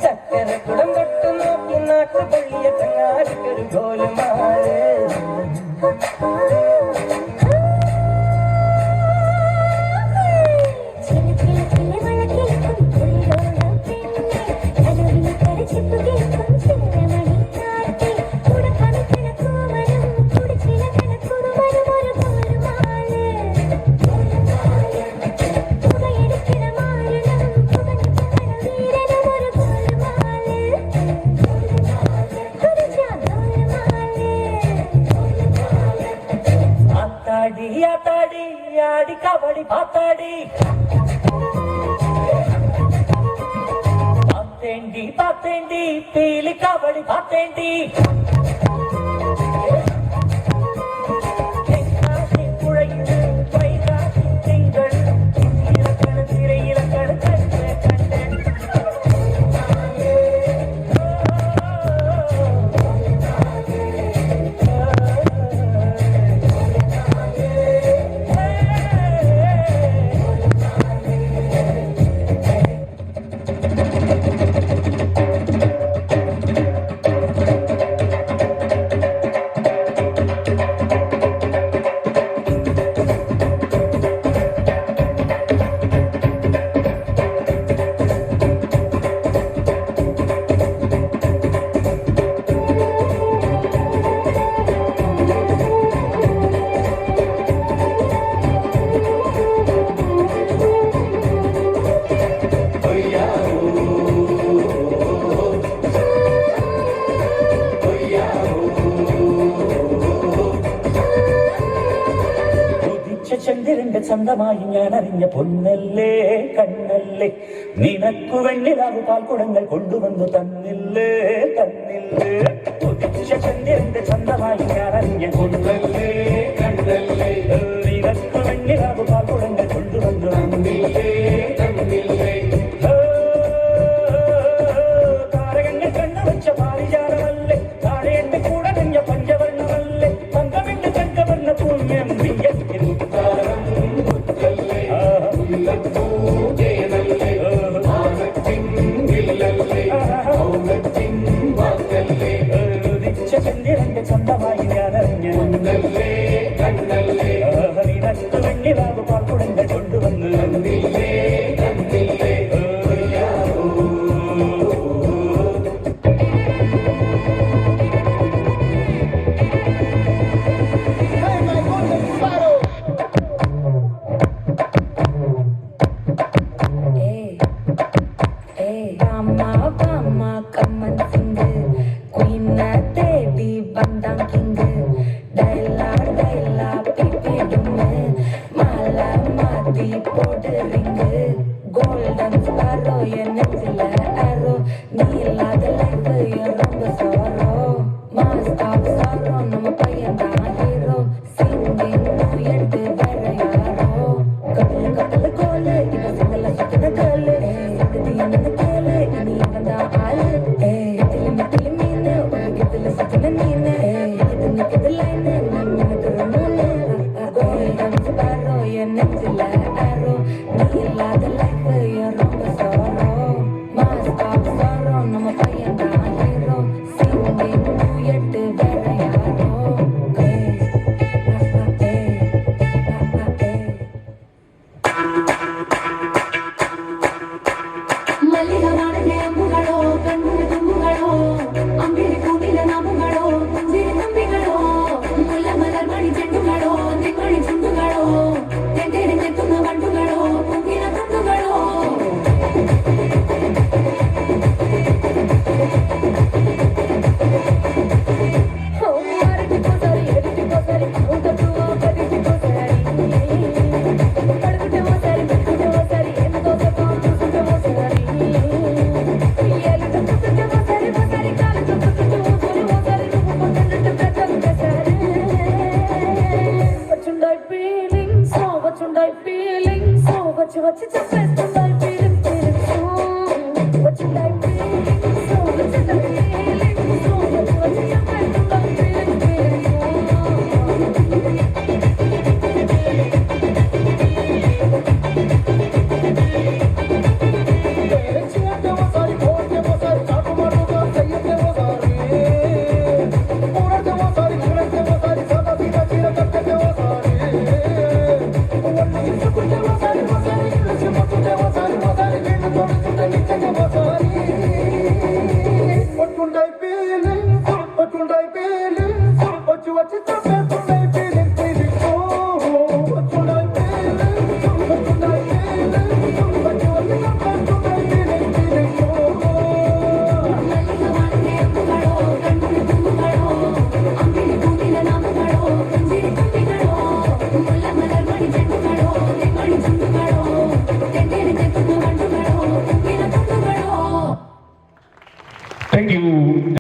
ചക്കരക്കുടം തൊട്ടു നോക്കി നാട്ടുപള്ളിയ ചങ്ങാടിക്കൊരു ഗോലുമാല് ఆడి కబడి పాతాడి పాతేండి పాతేండి పీలి కబడి పాతేండి ചന്ദ്രന്റെ ചന്തമായി ഞാൻ അറിഞ്ഞ പൊന്നല്ലേ കണ്ണല്ലേ നിനക്കു വെണ്ണിലാവു പാൽക്കുടങ്ങൾ കൊണ്ടുവന്നു തന്നില്ലേ തന്നില്ലേ ഉദിച്ച ചന്ദ്രന്റെ ചന്തമായി ഞാൻ അറിഞ്ഞ പൊന്നല്ലേ കണ്ണല്ലേ നിനക്കു വെണ്ണിലാവു പാൽക്കുടങ്ങൾ കൊണ്ടുവന്നു തന്നില്ലേ തന്നില്ലേ താരകങ്ങൾ കണ്ണുവച്ച പാരിജാതമല്ലേ താഴെ എന്റെ കൂടെ നിഞ്ഞ പഞ്ചവർണ്ണമല്ലേ തങ്കമിന്റെ തങ്കവർണ്ണ പുണ്യം ചന്ദ്രന്റെ സ്വന്തമായി ഞാനറിഞ്ഞ നിനക്ക് വെണ്ണിലാവ് പാൽക്കുടങ്ങൾ കൊണ്ടുവന്ന് golden sparrow en nexila arrow neela the life you rumba sorrow master sorrow nama payanda hero singing no yet vera yaro katal katal gole என்ன கல்லு சக்தி என்ன கேளு நீ வந்தா ஆளு திலி மிட்டிலி மீனு உலகத்துல சச்சன நீனு இது நிக்குது லைனு நான் மினுக்குற மூணு கோயிடம் பாரோ என் நெஞ்சில ஆரோ நீ இல்லாத லைஃப் என் ரொம்ப சாரோ மாஸ்டாப் சாரோ நம்ம பையன் தான் ஹீரோ சிங்கிங் டூயட் வேற யாரோ ಮಲ್ಲಿಗವಾಡಗೆ ಅಂಬುಗಳೋ ಕಣ್ಣುಗಳ ತುಂಬುಗಳೋ ಅಂಬಿಳಿ ಕೂಡಿನ ನಾಮುಗಳೋ ಮುಂಜಿರಿ ನಂಬಿಗಳೋ ಮುಲ್ಲ ಮಲರ್ ಮಣಿ ಚೆಂಡುಗಳೋ ನಿಮ್ಮಣಿ ಚುಂಡುಗಳೋ ತೆಂಟೆಡೆ ತೆತ್ತುನ ಬಂಡುಗಳೋ ಮುಗಿನ ತುಂಡುಗಳೋ Feeling so, what you like feeling so, what you just